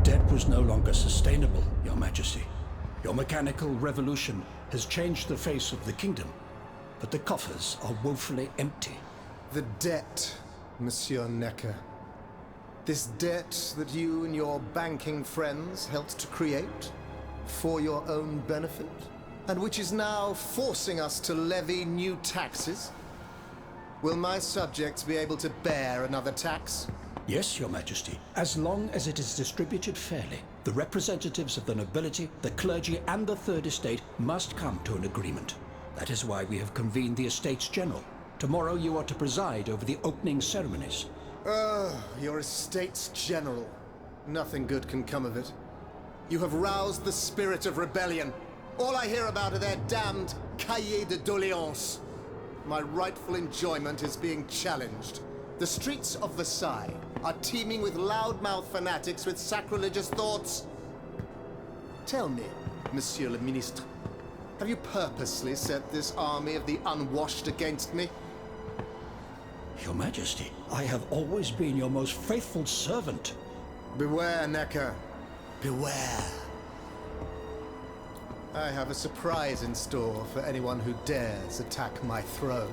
debt was no longer sustainable, Your Majesty. Your mechanical revolution has changed the face of the kingdom, but the coffers are woefully empty. The debt, Monsieur Necker. This debt that you and your banking friends helped to create for your own benefit, and which is now forcing us to levy new taxes. Will my subjects be able to bear another tax? Yes, Your Majesty, as long as it is distributed fairly. The representatives of the nobility, the clergy, and the Third Estate must come to an agreement. That is why we have convened the Estates General. Tomorrow you are to preside over the opening ceremonies. Your Estates General. Nothing good can come of it. You have roused the spirit of rebellion. All I hear about are their damned cahiers de doléances. My rightful enjoyment is being challenged. The streets of Versailles are teeming with loudmouth fanatics with sacrilegious thoughts. Tell me, Monsieur le Ministre, have you purposely set this army of the unwashed against me? Your Majesty, I have always been your most faithful servant. Beware, Necker. Beware. I have a surprise in store for anyone who dares attack my throne.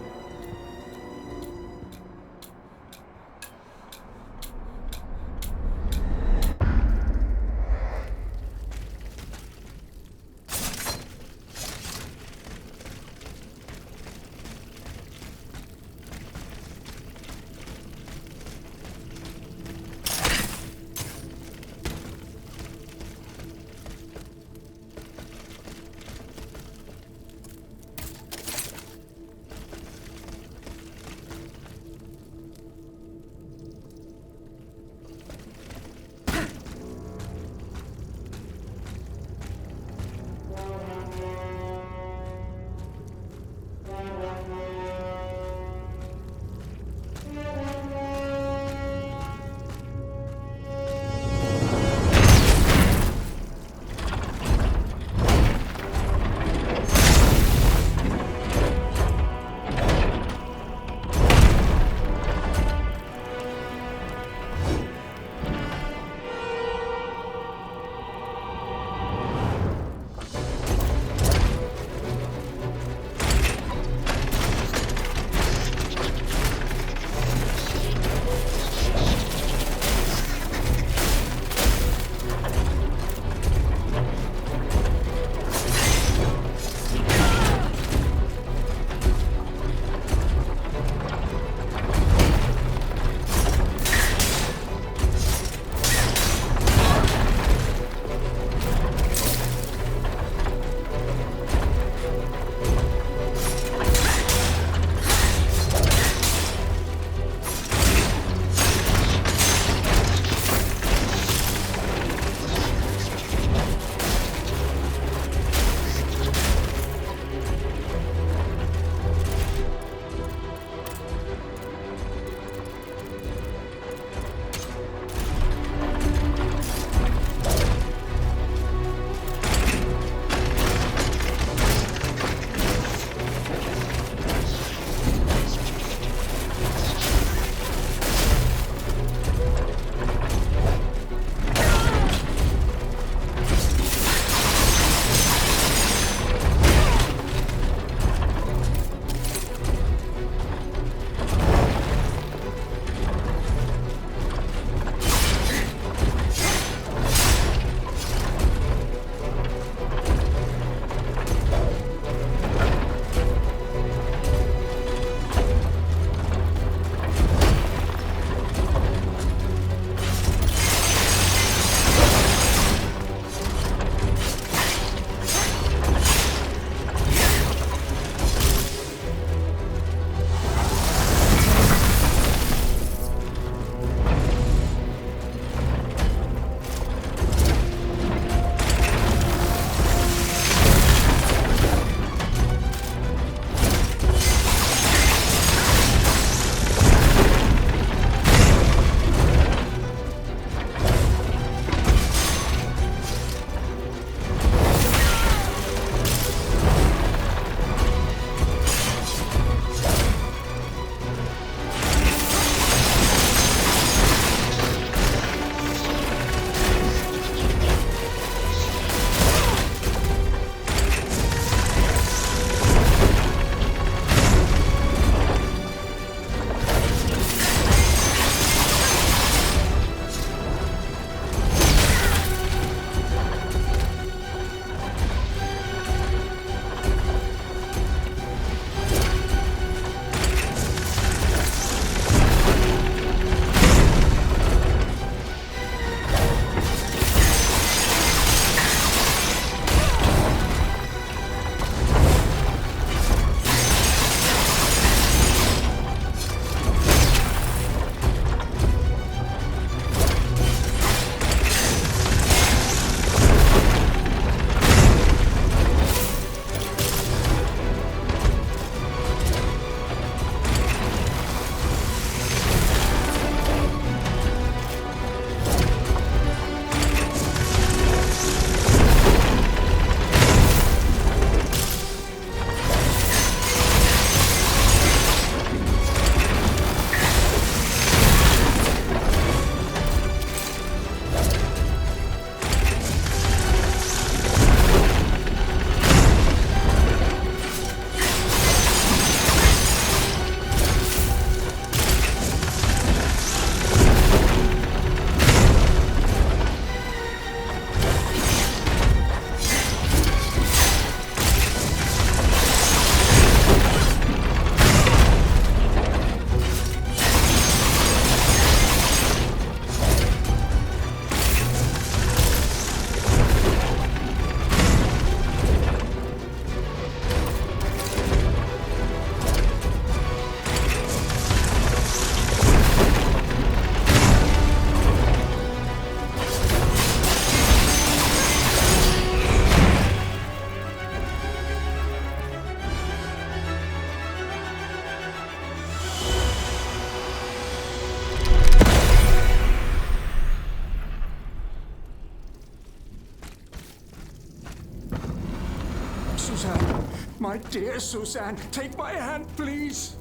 My dear Suzanne, take my hand, please.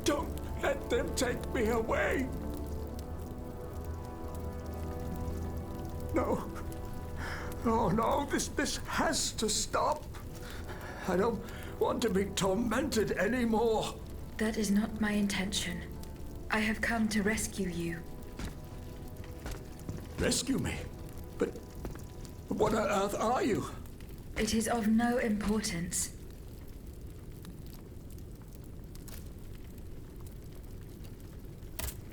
Don't let them take me away. No. Oh, no, this has to stop. I don't want to be tormented anymore. That is not my intention. I have come to rescue you. Rescue me? But what on earth are you? It is of no importance.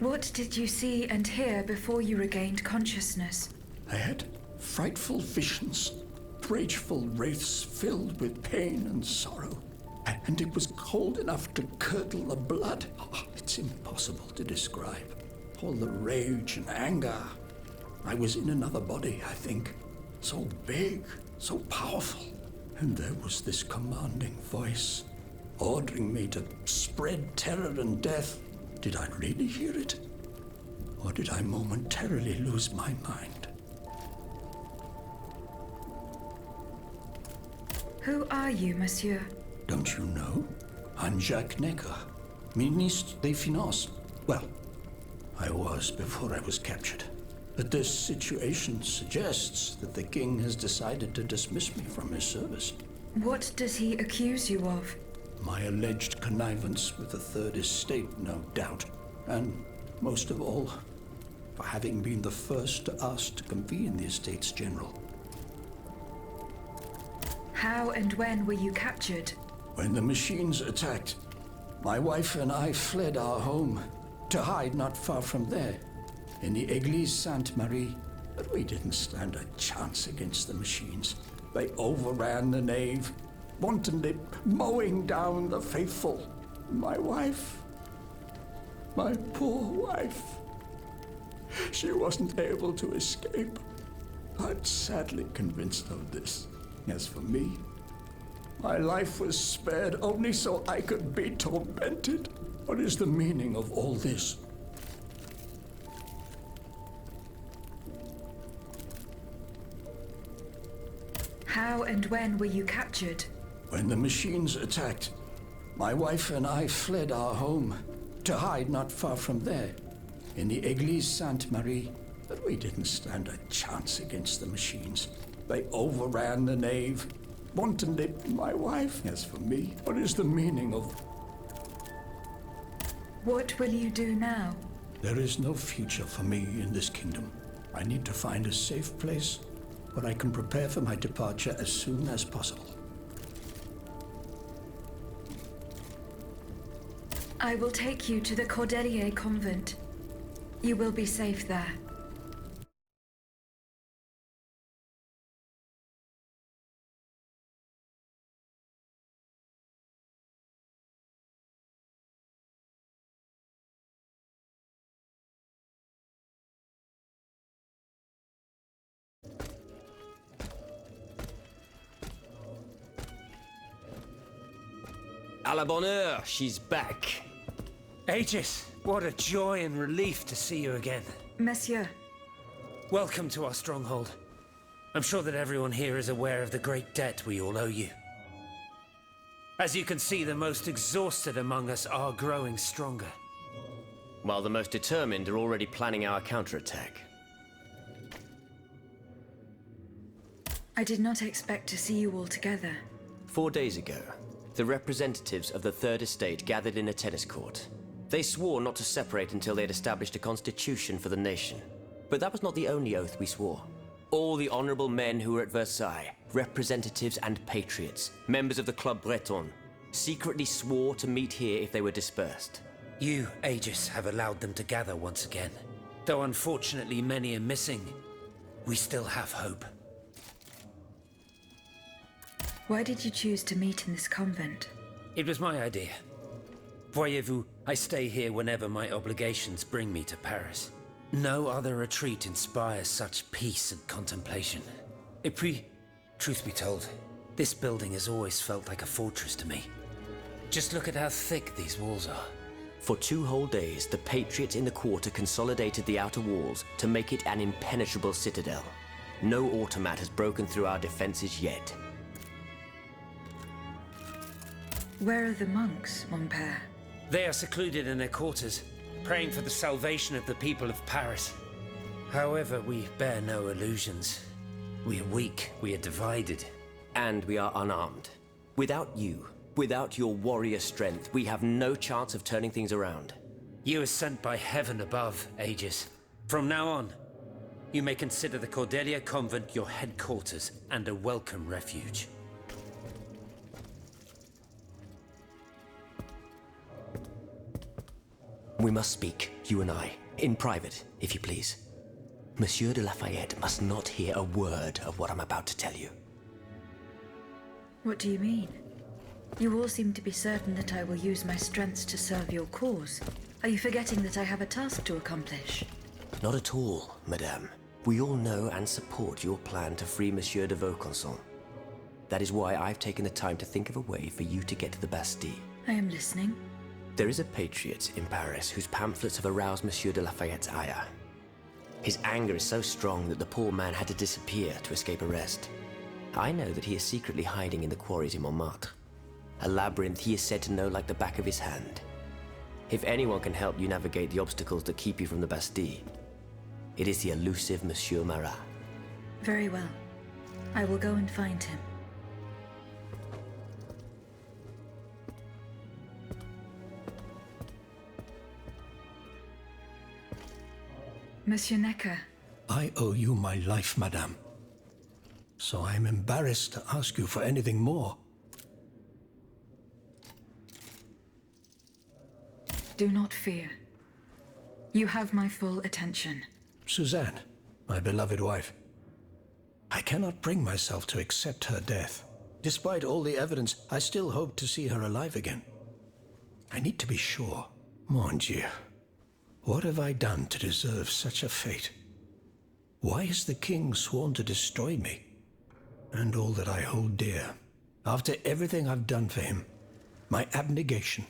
What did you see and hear before you regained consciousness? I had frightful visions, rageful wraiths filled with pain and sorrow. And it was cold enough to curdle the blood. Oh, it's impossible to describe. All the rage and anger. I was in another body, I think. So big, so powerful. And there was this commanding voice, ordering me to spread terror and death. Did I really hear it? Or did I momentarily lose my mind? Who are you, monsieur? Don't you know? I'm Jacques Necker, Ministre des Finances. Well, I was before I was captured. But this situation suggests that the king has decided to dismiss me from his service. What does he accuse you of? My alleged connivance with the Third Estate, no doubt. And most of all, for having been the first to ask to convene the Estates General. How and when were you captured? When the machines attacked, my wife and I fled our home to hide not far from there, in the Église Sainte-Marie. But we didn't stand a chance against the machines. They overran the nave, wantonly mowing down the faithful. My wife, my poor wife, she wasn't able to escape. I'm sadly convinced of this. As for me, my life was spared only so I could be tormented. What is the meaning of all this? How and when were you captured? When the machines attacked, my wife and I fled our home to hide not far from there, in the Église Sainte-Marie. But we didn't stand a chance against the machines. They overran the nave, wantonly. My wife. As for me, what is the meaning of... What will you do now? There is no future for me in this kingdom. I need to find a safe place where I can prepare for my departure as soon as possible. I will take you to the Cordelier convent. You will be safe there. À la bonne heure, she's back. Aegis, what a joy and relief to see you again. Monsieur, Welcome to our stronghold. I'm sure that everyone here is aware of the great debt we all owe you. As you can see, the most exhausted among us are growing stronger. While the most determined are already planning our counterattack. I did not expect to see you all together. 4 days ago, the representatives of the Third Estate gathered in a tennis court. They swore not to separate until they had established a constitution for the nation. But that was not the only oath we swore. All the honorable men who were at Versailles, representatives and patriots, members of the Club Breton, secretly swore to meet here if they were dispersed. You, Aegis, have allowed them to gather once again. Though unfortunately many are missing, we still have hope. Why did you choose to meet in this convent? It was my idea. Voyez-vous, I stay here whenever my obligations bring me to Paris. No other retreat inspires such peace and contemplation. Et puis, truth be told, this building has always felt like a fortress to me. Just look at how thick these walls are. For 2 whole days, the patriots in the quarter consolidated the outer walls to make it an impenetrable citadel. No automat has broken through our defenses yet. Where are the monks, mon père? They are secluded in their quarters, praying for the salvation of the people of Paris. However, we bear no illusions. We are weak, we are divided. And we are unarmed. Without you, without your warrior strength, we have no chance of turning things around. You are sent by heaven above, Aegis. From now on, you may consider the Cordelia Convent your headquarters and a welcome refuge. We must speak, you and I, in private, if you please. Monsieur de Lafayette must not hear a word of what I'm about to tell you. What do you mean? You all seem to be certain that I will use my strengths to serve your cause. Are you forgetting that I have a task to accomplish? Not at all, madame. We all know and support your plan to free Monsieur de Vaucanson. That is why I've taken the time to think of a way for you to get to the Bastille. I am listening. There is a patriot in Paris whose pamphlets have aroused Monsieur de Lafayette's ire. His anger is so strong that the poor man had to disappear to escape arrest. I know that he is secretly hiding in the quarries in Montmartre. A labyrinth he is said to know like the back of his hand. If anyone can help you navigate the obstacles that keep you from the Bastille, it is the elusive Monsieur Marat. Very well. I will go and find him. Monsieur Necker. I owe you my life, madame. So I am embarrassed to ask you for anything more. Do not fear. You have my full attention. Suzanne, my beloved wife. I cannot bring myself to accept her death. Despite all the evidence, I still hope to see her alive again. I need to be sure. Mon Dieu. What have I done to deserve such a fate? Why has the king sworn to destroy me? And all that I hold dear. After everything I've done for him. My abnegation.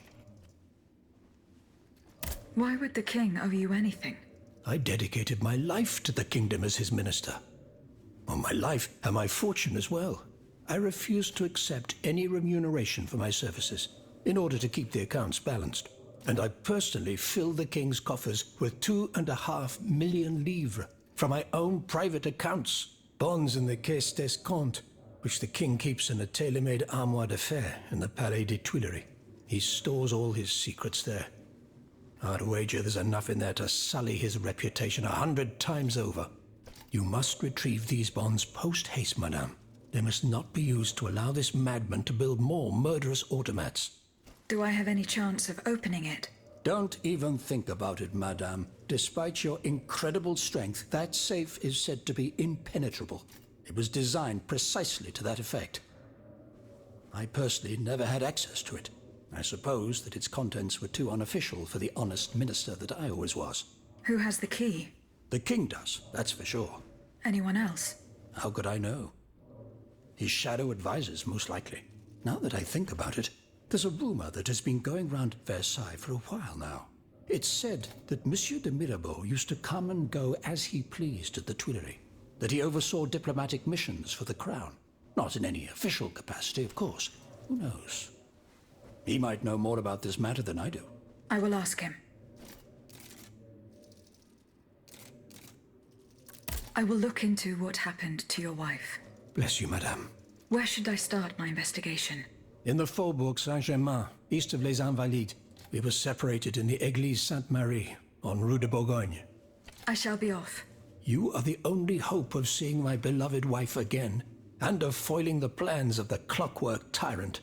Why would the king owe you anything? I dedicated my life to the kingdom as his minister. Well, my life and my fortune as well. I refuse to accept any remuneration for my services in order to keep the accounts balanced. And I personally filled the king's coffers with 2.5 million livres from my own private accounts, bonds in the Caisse d'Escompte, which the king keeps in a tailor-made armoire de fer in the Palais des Tuileries. He stores all his secrets there. I'd wager there's enough in there to sully his reputation 100 times over. You must retrieve these bonds post-haste, madame. They must not be used to allow this madman to build more murderous automats. Do I have any chance of opening it? Don't even think about it, madame. Despite your incredible strength, that safe is said to be impenetrable. It was designed precisely to that effect. I personally never had access to it. I suppose that its contents were too unofficial for the honest minister that I always was. Who has the key? The king does, that's for sure. Anyone else? How could I know? His shadow advisors, most likely. Now that I think about it, there's a rumor that has been going round Versailles for a while now. It's said that Monsieur de Mirabeau used to come and go as he pleased at the Tuileries, that he oversaw diplomatic missions for the crown. Not in any official capacity, of course. Who knows? He might know more about this matter than I do. I will ask him. I will look into what happened to your wife. Bless you, madame. Where should I start my investigation? In the Faubourg Saint-Germain, east of Les Invalides. We were separated in the Église Sainte-Marie, on Rue de Bourgogne. I shall be off. You are the only hope of seeing my beloved wife again, and of foiling the plans of the clockwork tyrant.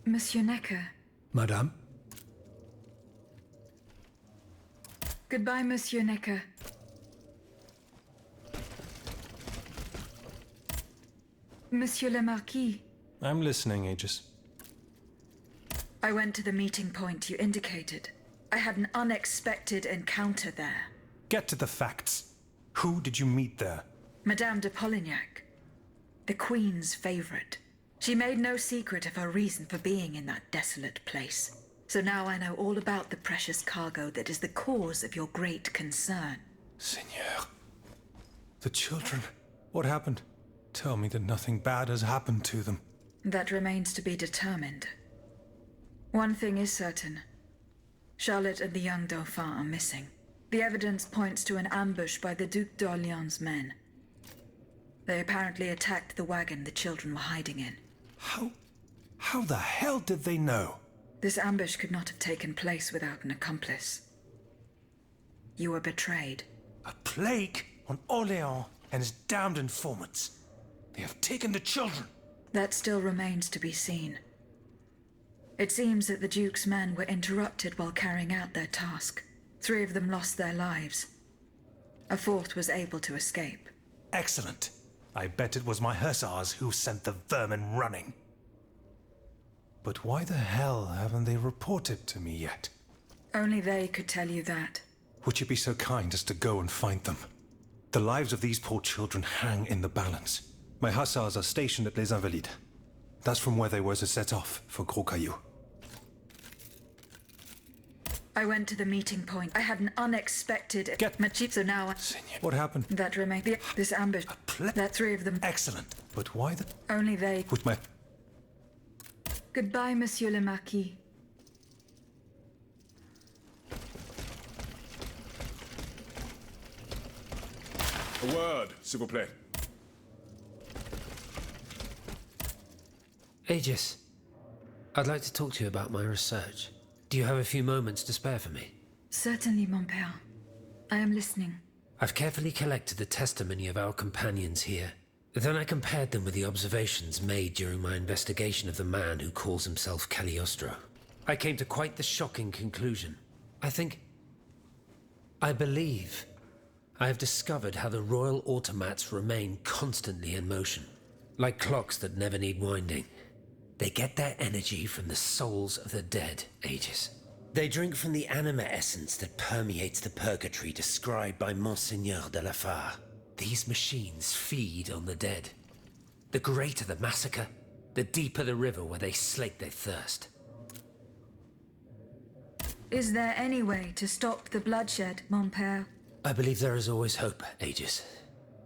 Monsieur Necker. Madame? Goodbye, Monsieur Necker. Monsieur le Marquis. I'm listening, Aegis. I went to the meeting point you indicated. I had an unexpected encounter there. Get to the facts. Who did you meet there? Madame de Polignac, the Queen's favorite. She made no secret of her reason for being in that desolate place. So now I know all about the precious cargo that is the cause of your great concern. Seigneur. The children. What happened? Tell me that nothing bad has happened to them. That remains to be determined. One thing is certain. Charlotte and the young Dauphin are missing. The evidence points to an ambush by the Duc d'Orléans' men. They apparently attacked the wagon the children were hiding in. How the hell did they know? This ambush could not have taken place without an accomplice. You were betrayed. A plague on Orléans and his damned informants. They have taken the children. That still remains to be seen. It seems that the Duke's men were interrupted while carrying out their task. 3 of them lost their lives. A 4th was able to escape. Excellent. I bet it was my hussars who sent the vermin running. But why the hell haven't they reported to me yet? Only they could tell you that. Would you be so kind as to go and find them? The lives of these poor children hang in the balance. My hussars are stationed at Les Invalides. That's from where they were to set off for Gros Caillou. I went to the meeting point. I had an unexpected... Get- so now... Seigneur, what happened? That remains... This ambush... That 3 of them... Excellent. But why the... Only they... With my... Goodbye, Monsieur le Marquis. A word, s'il vous plaît. Aegis, I'd like to talk to you about my research. Do you have a few moments to spare for me? Certainly, mon père. I am listening. I've carefully collected the testimony of our companions here. Then I compared them with the observations made during my investigation of the man who calls himself Cagliostro. I came to quite the shocking conclusion. I believe I have discovered how the royal automats remain constantly in motion. Like clocks that never need winding. They get their energy from the souls of the dead, Aegis. They drink from the anima essence that permeates the purgatory described by Monseigneur de la Fare. These machines feed on the dead. The greater the massacre, the deeper the river where they slake their thirst. Is there any way to stop the bloodshed, mon père? I believe there is always hope, Aegis.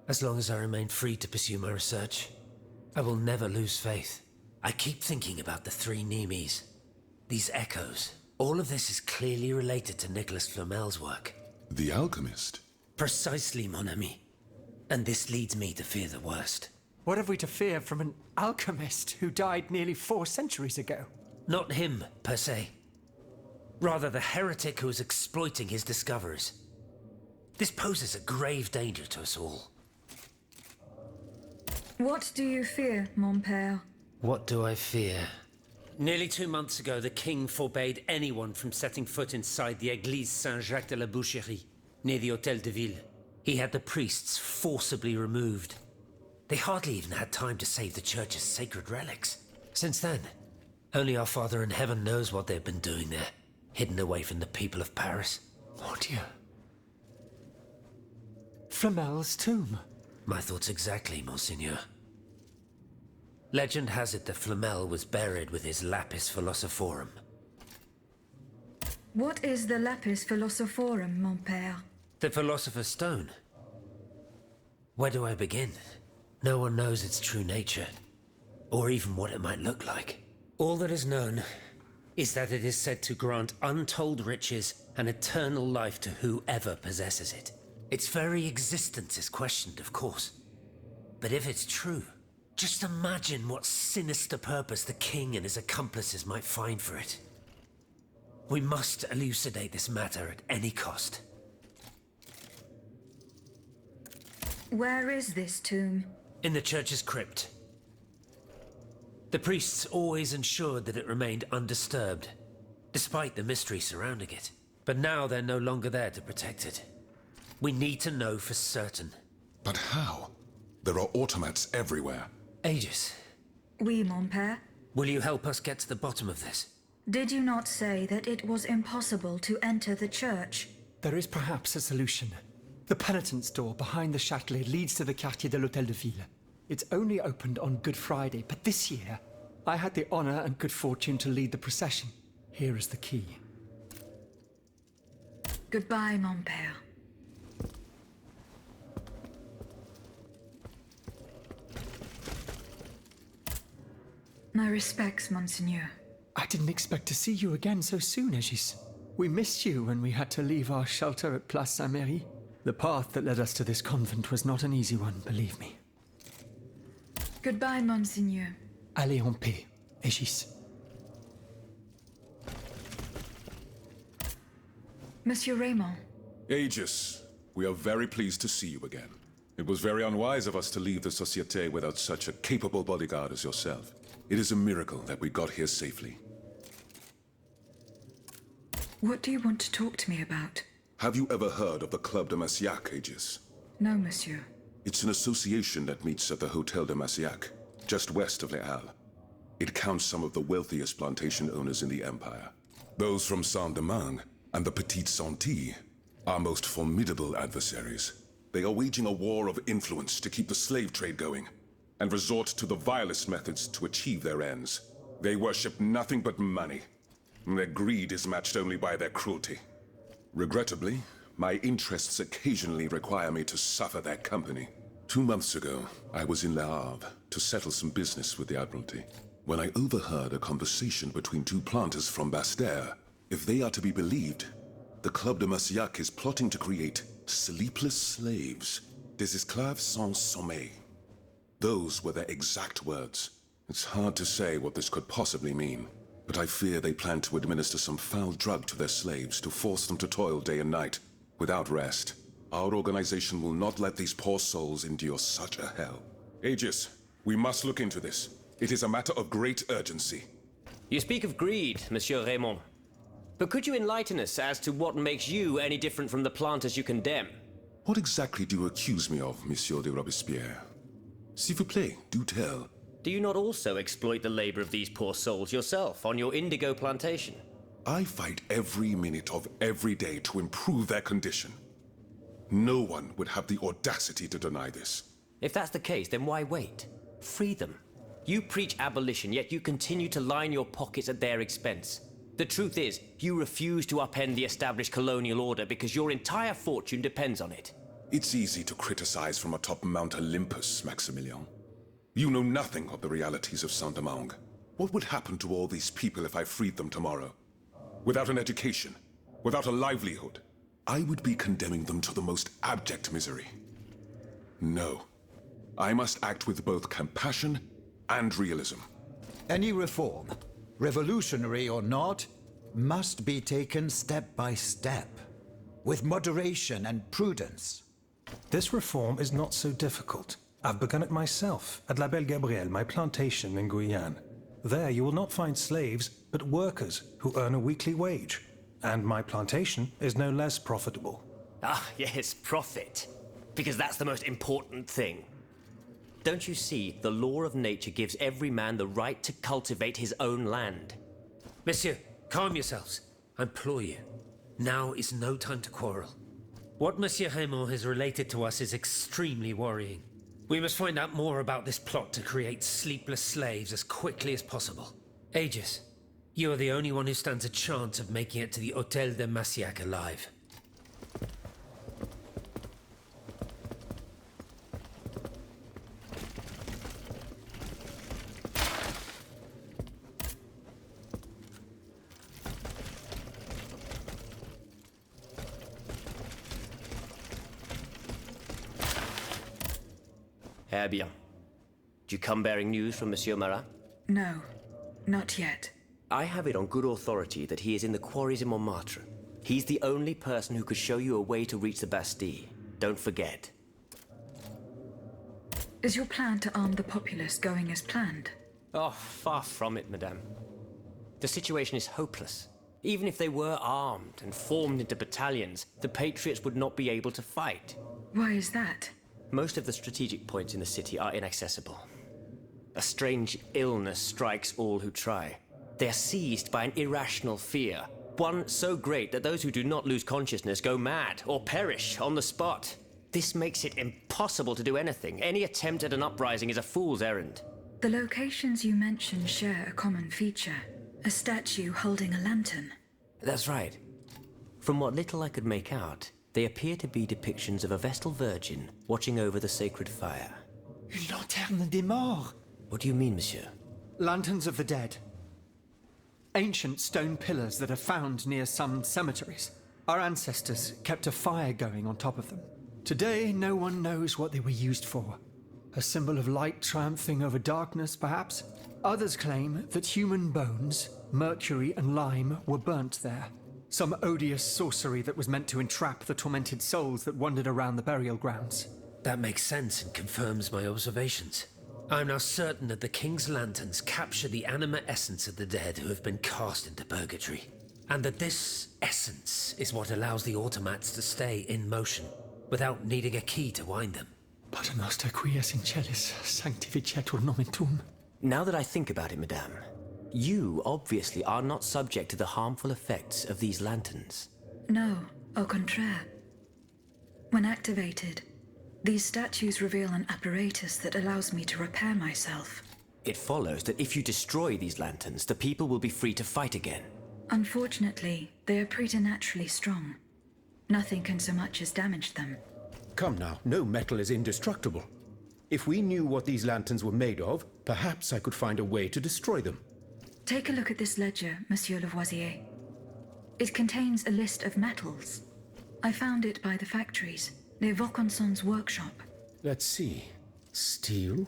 As long as I remain free to pursue my research, I will never lose faith. I keep thinking about the 3 Nemes. These echoes. All of this is clearly related to Nicholas Flamel's work. The alchemist? Precisely, mon ami. And this leads me to fear the worst. What have we to fear from an alchemist who died nearly 4 centuries ago? Not him, per se. Rather, the heretic who is exploiting his discoveries. This poses a grave danger to us all. What do you fear, mon père? What do I fear? Nearly 2 months ago, the king forbade anyone from setting foot inside the Église Saint-Jacques de la Boucherie, near the Hôtel de Ville. He had the priests forcibly removed. They hardly even had time to save the church's sacred relics. Since then, only our Father in Heaven knows what they've been doing there, hidden away from the people of Paris. Oh dear. Flamel's tomb. My thoughts exactly, Monseigneur. Legend has it that Flamel was buried with his lapis philosophorum. What is the lapis philosophorum, mon père? The Philosopher's Stone. Where do I begin? No one knows its true nature, or even what it might look like. All that is known is that it is said to grant untold riches and eternal life to whoever possesses it. Its very existence is questioned, of course. But if it's true, just imagine what sinister purpose the king and his accomplices might find for it. We must elucidate this matter at any cost. Where is this tomb? In the church's crypt. The priests always ensured that it remained undisturbed, despite the mystery surrounding it. But now they're no longer there to protect it. We need to know for certain. But how? There are automats everywhere. Aegis, Oui, mon père. will you help us get to the bottom of this? Did you not say that it was impossible to enter the church? There is perhaps a solution. The penitent's door behind the Châtelet leads to the Quartier de l'Hôtel de Ville. It's only opened on Good Friday, but this year, I had the honor and good fortune to lead the procession. Here is the key. Goodbye, mon père. My respects, Monseigneur. I didn't expect to see you again so soon, Aegis. We missed you when we had to leave our shelter at Place Saint-Merry. The path that led us to this convent was not an easy one, believe me. Goodbye, Monseigneur. Allez en paix, Aegis. Monsieur Raymond. Aegis, we are very pleased to see you again. It was very unwise of us to leave the Société without such a capable bodyguard as yourself. It is a miracle that we got here safely. What do you want to talk to me about? Have you ever heard of the Club de Massiac, Aegis? No, monsieur. It's an association that meets at the Hotel de Massiac, just west of Les Halles. It counts some of the wealthiest plantation owners in the Empire. Those from Saint-Domingue and the Petite Santé are most formidable adversaries. They are waging a war of influence to keep the slave trade going, and resort to the vilest methods to achieve their ends. They worship nothing but money. Their greed is matched only by their cruelty. Regrettably, my interests occasionally require me to suffer their company. 2 months ago, I was in Le Havre to settle some business with the Admiralty, when I overheard a conversation between two planters from Basse-Terre. If they are to be believed, the Club de Massiac is plotting to create sleepless slaves, des esclaves sans sommeil. Those were their exact words. It's hard to say what this could possibly mean, but I fear they plan to administer some foul drug to their slaves to force them to toil day and night, without rest. Our organization will not let these poor souls endure such a hell. Aegis, we must look into this. It is a matter of great urgency. You speak of greed, Monsieur Raymond. But could you enlighten us as to what makes you any different from the planters you condemn? What exactly do you accuse me of, Monsieur de Robespierre? S'il vous plaît, do tell. Do you not also exploit the labor of these poor souls yourself on your indigo plantation? I fight every minute of every day to improve their condition. No one would have the audacity to deny this. If that's the case, then why wait? Free them. You preach abolition, yet you continue to line your pockets at their expense. The truth is, you refuse to upend the established colonial order because your entire fortune depends on it. It's easy to criticize from atop Mount Olympus, Maximilian. You know nothing of the realities of Saint-Domingue. What would happen to all these people if I freed them tomorrow? Without an education, without a livelihood, I would be condemning them to the most abject misery. No. I must act with both compassion and realism. Any reform, revolutionary or not, must be taken step by step, with moderation and prudence. This reform is not so difficult. I've begun it myself at La Belle Gabrielle, my plantation in Guyane. There you will not find slaves, but workers who earn a weekly wage. And my plantation is no less profitable. Ah, yes, profit. Because that's the most important thing. Don't you see, the law of nature gives every man the right to cultivate his own land. Monsieur, calm yourselves. I implore you. Now is no time to quarrel. What Monsieur Raymond has related to us is extremely worrying. We must find out more about this plot to create sleepless slaves as quickly as possible. Aegis, you are the only one who stands a chance of making it to the Hotel de Massiac alive. Eh bien. Do you come bearing news from Monsieur Marat? No, not yet. I have it on good authority that he is in the quarries in Montmartre. He's the only person who could show you a way to reach the Bastille. Don't forget. Is your plan to arm the populace going as planned? Oh, far from it, madame. The situation is hopeless. Even if they were armed and formed into battalions, the Patriots would not be able to fight. Why is that? Most of the strategic points in the city are inaccessible. A strange illness strikes all who try. They are seized by an irrational fear, one so great that those who do not lose consciousness go mad or perish on the spot. This makes it impossible to do anything. Any attempt at an uprising is a fool's errand. The locations you mentioned share a common feature. A statue holding a lantern. That's right. From what little I could make out, they appear to be depictions of a Vestal Virgin watching over the sacred fire. Une lanterne des morts! What do you mean, monsieur? Lanterns of the dead. Ancient stone pillars that are found near some cemeteries. Our ancestors kept a fire going on top of them. Today, no one knows what they were used for. A symbol of light triumphing over darkness, perhaps? Others claim that human bones, mercury and lime, were burnt there. Some odious sorcery that was meant to entrap the tormented souls that wandered around the burial grounds. That makes sense and confirms my observations. I am now certain that the King's lanterns capture the anima essence of the dead who have been cast into purgatory, and that this essence is what allows the automats to stay in motion, without needing a key to wind them. Pater noster qui es in celis, sanctificetur nomen tuum. Now that I think about it, Madame, you obviously are not subject to the harmful effects of these lanterns. No, au contraire. When activated, these statues reveal an apparatus that allows me to repair myself. It follows that if you destroy these lanterns, the people will be free to fight again. Unfortunately, they are preternaturally strong. Nothing can so much as damage them. Come now, no metal is indestructible. If we knew what these lanterns were made of, perhaps I could find a way to destroy them. Take a look at this ledger, Monsieur Lavoisier. It contains a list of metals. I found it by the factories, near Vaucanson's workshop. Let's see. Steel,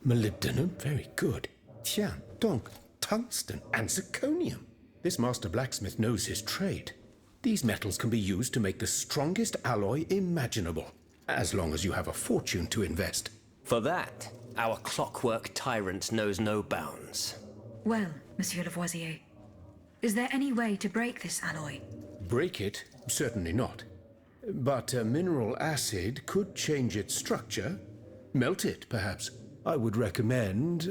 molybdenum, very good. Tiens, donc, tungsten and zirconium. This master blacksmith knows his trade. These metals can be used to make the strongest alloy imaginable, as long as you have a fortune to invest. For that, our clockwork tyrant knows no bounds. Well, Monsieur Lavoisier, is there any way to break this alloy? Break it? Certainly not. But mineral acid could change its structure. Melt it, perhaps. I would recommend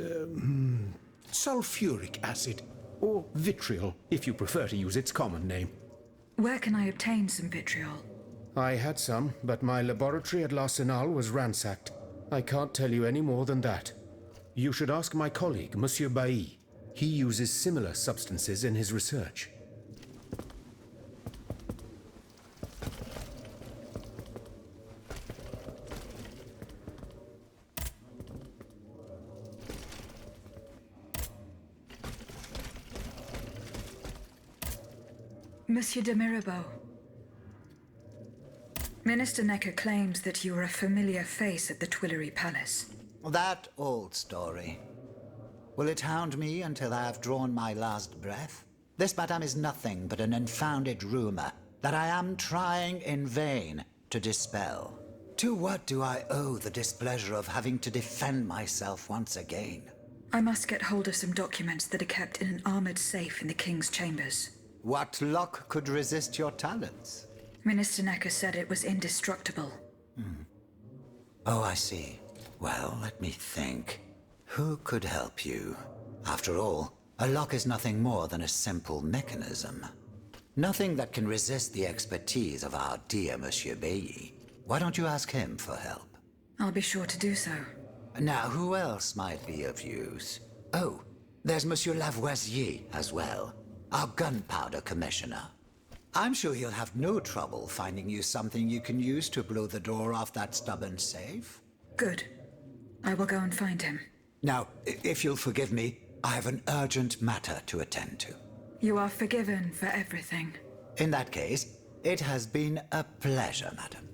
sulfuric acid, or vitriol, if you prefer to use its common name. Where can I obtain some vitriol? I had some, but my laboratory at l'Arsenal was ransacked. I can't tell you any more than that. You should ask my colleague, Monsieur Bailly. He uses similar substances in his research. Monsieur de Mirabeau. Minister Necker claims that you are a familiar face at the Tuileries Palace. That old story. Will it hound me until I have drawn my last breath? This, madame, is nothing but an unfounded rumor that I am trying in vain to dispel. To what do I owe the displeasure of having to defend myself once again? I must get hold of some documents that are kept in an armored safe in the King's chambers. What luck could resist your talents? Minister Necker said it was indestructible. Oh, I see. Well, let me think. Who could help you? After all, a lock is nothing more than a simple mechanism. Nothing that can resist the expertise of our dear Monsieur Bailly. Why don't you ask him for help? I'll be sure to do so. Now, who else might be of use? Oh, there's Monsieur Lavoisier as well, our gunpowder commissioner. I'm sure he'll have no trouble finding you something you can use to blow the door off that stubborn safe. Good. I will go and find him. Now, if you'll forgive me, I have an urgent matter to attend to. You are forgiven for everything. In that case, it has been a pleasure, madam.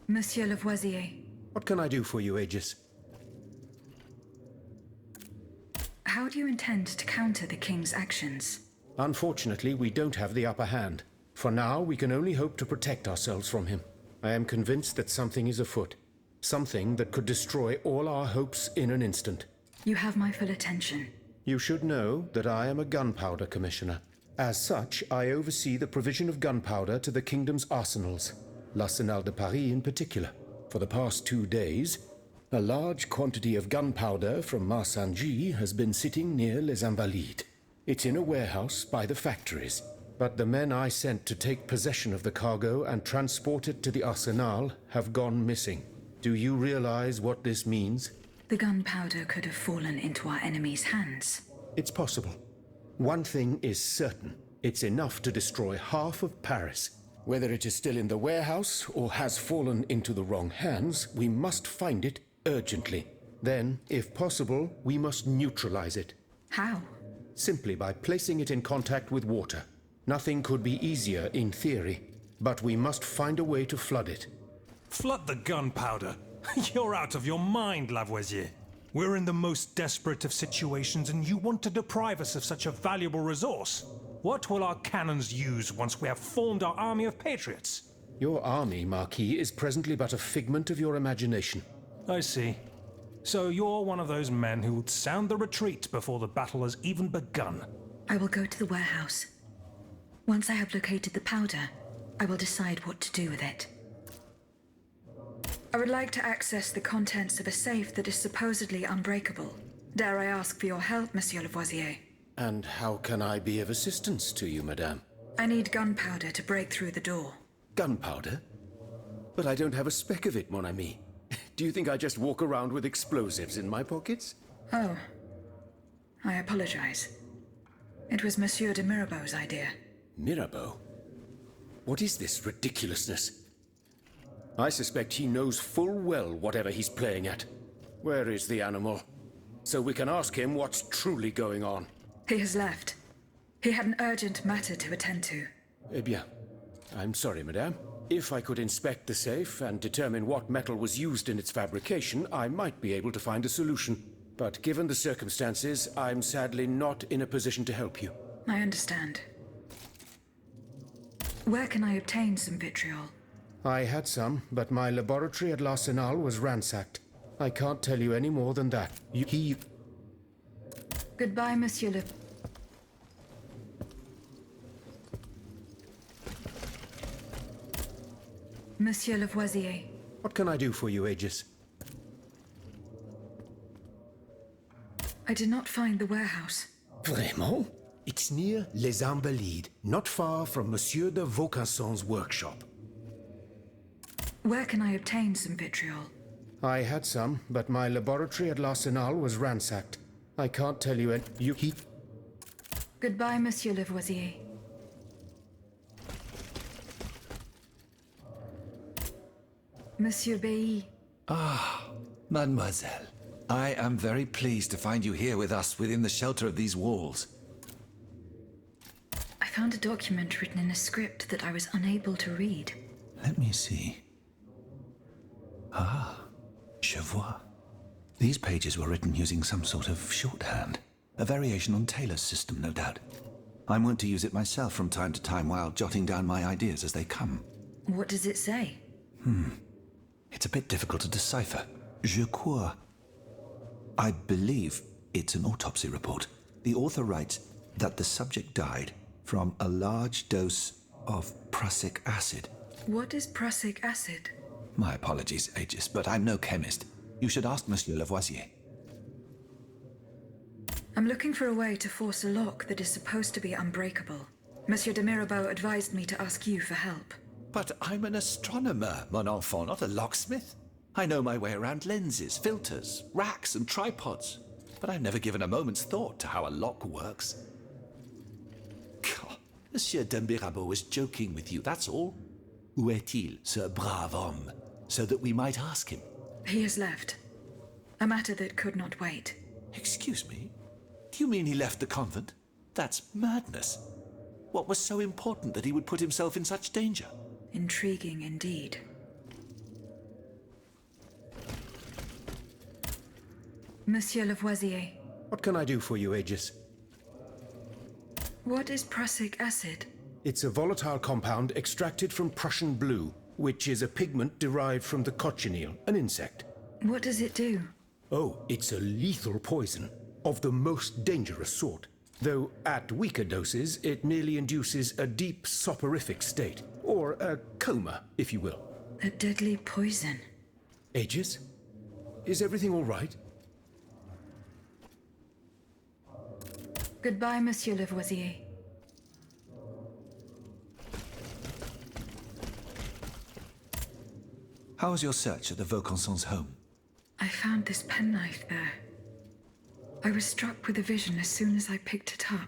Monsieur Lavoisier. What can I do for you, Aegis? How do you intend to counter the King's actions? Unfortunately, we don't have the upper hand. For now, we can only hope to protect ourselves from him. I am convinced that something is afoot. Something that could destroy all our hopes in an instant. You have my full attention. You should know that I am a gunpowder commissioner. As such, I oversee the provision of gunpowder to the kingdom's arsenals, l'Arsenal de Paris in particular. For the past 2 days, a large quantity of gunpowder from Marsangy has been sitting near Les Invalides. It's in a warehouse by the factories. But the men I sent to take possession of the cargo and transport it to the Arsenal have gone missing. Do you realize what this means? The gunpowder could have fallen into our enemy's hands. It's possible. One thing is certain. It's enough to destroy half of Paris. Whether it is still in the warehouse or has fallen into the wrong hands, we must find it urgently. Then, if possible, we must neutralize it. How? Simply by placing it in contact with water. Nothing could be easier in theory, but we must find a way to flood it. Flood the gunpowder? You're out of your mind, Lavoisier. We're in the most desperate of situations, and you want to deprive us of such a valuable resource. What will our cannons use once we have formed our army of patriots? Your army, Marquis, is presently but a figment of your imagination. I see. So you're one of those men who would sound the retreat before the battle has even begun. I will go to the warehouse. Once I have located the powder, I will decide what to do with it. I would like to access the contents of a safe that is supposedly unbreakable. Dare I ask for your help, Monsieur Lavoisier? And how can I be of assistance to you, madame? I need gunpowder to break through the door. Gunpowder? But I don't have a speck of it, mon ami. Do you think I just walk around with explosives in my pockets? Oh. I apologize. It was Monsieur de Mirabeau's idea. Mirabeau? What is this ridiculousness? I suspect he knows full well whatever he's playing at. Where is the animal? So we can ask him what's truly going on. He has left. He had an urgent matter to attend to. Eh bien, I'm sorry, madame. If I could inspect the safe and determine what metal was used in its fabrication, I might be able to find a solution. But given the circumstances, I'm sadly not in a position to help you. I understand. Where can I obtain some vitriol? I had some, but my laboratory at L'Arsenal was ransacked. I can't tell you any more than that. Goodbye, Monsieur Le... Monsieur Lavoisier. What can I do for you, Aegis? I did not find the warehouse. Vraiment? It's near Les Invalides, not far from Monsieur de Vaucanson's workshop. Where can I obtain some vitriol? I had some, but my laboratory at L'Arsenal was ransacked. I can't tell you Goodbye, Monsieur Lavoisier. Monsieur Bailly. Mademoiselle, I am very pleased to find you here with us within the shelter of these walls. I found a document written in a script that I was unable to read. Let me see. Je vois. These pages were written using some sort of shorthand. A variation on Taylor's system, no doubt. I'm wont to use it myself from time to time while jotting down my ideas as they come. What does it say? It's a bit difficult to decipher. Je crois. I believe it's an autopsy report. The author writes that the subject died from a large dose of prussic acid. What is prussic acid? My apologies, Aegis, but I'm no chemist. You should ask Monsieur Lavoisier. I'm looking for a way to force a lock that is supposed to be unbreakable. Monsieur de Mirabeau advised me to ask you for help. But I'm an astronomer, mon enfant, not a locksmith. I know my way around lenses, filters, racks, and tripods. But I've never given a moment's thought to how a lock works. God, Monsieur de Mirabeau was joking with you, that's all. Où est-il, ce brave homme? So that we might ask him. He has left. A matter that could not wait. Excuse me? Do you mean he left the convent? That's madness. What was so important that he would put himself in such danger? Intriguing indeed. Monsieur Lavoisier. What can I do for you, Aegis? What is prussic acid? It's a volatile compound extracted from Prussian blue, which is a pigment derived from the cochineal, an insect. What does it do? Oh, it's a lethal poison, of the most dangerous sort. Though at weaker doses, it merely induces a deep soporific state, or a coma, if you will. A deadly poison. Aegis? Is everything all right? Goodbye, Monsieur Lavoisier. How was your search at the Vaucansons' home? I found this penknife there. I was struck with a vision as soon as I picked it up.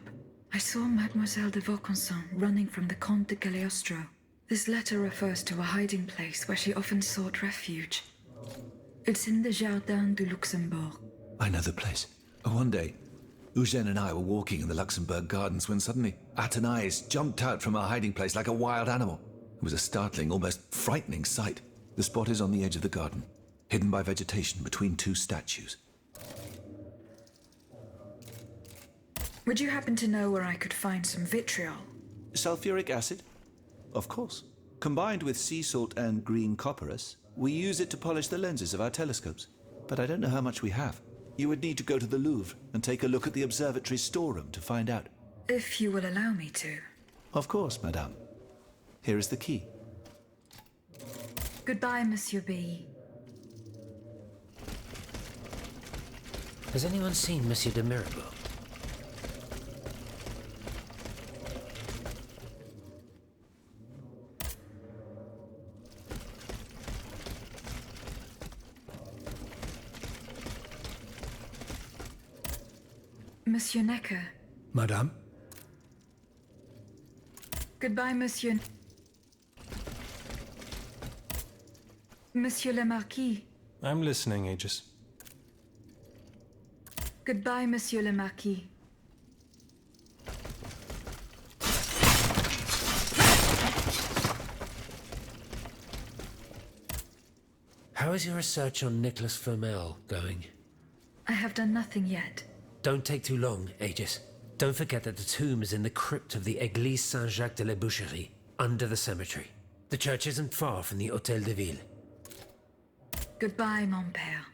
I saw Mademoiselle de Vaucanson running from the Comte de Cagliostro. This letter refers to a hiding place where she often sought refuge. It's in the Jardin du Luxembourg. I know the place. One day, Eugène and I were walking in the Luxembourg Gardens when suddenly Athenais jumped out from our hiding place like a wild animal. It was a startling, almost frightening sight. The spot is on the edge of the garden, hidden by vegetation between two statues. Would you happen to know where I could find some vitriol? Sulfuric acid? Of course. Combined with sea salt and green copperas, we use it to polish the lenses of our telescopes. But I don't know how much we have. You would need to go to the Louvre and take a look at the observatory's storeroom to find out. If you will allow me to. Of course, madame. Here is the key. Goodbye, Monsieur B. Has anyone seen Monsieur de Mirabeau? Monsieur Necker. Madame? Goodbye, Monsieur. Monsieur le Marquis. I'm listening, Aegis. Goodbye, Monsieur le Marquis. How is your research on Nicholas Flamel going? I have done nothing yet. Don't take too long, Aegis. Don't forget that the tomb is in the crypt of the Église Saint-Jacques de la Boucherie, under the cemetery. The church isn't far from the Hôtel de Ville. Goodbye, mon père.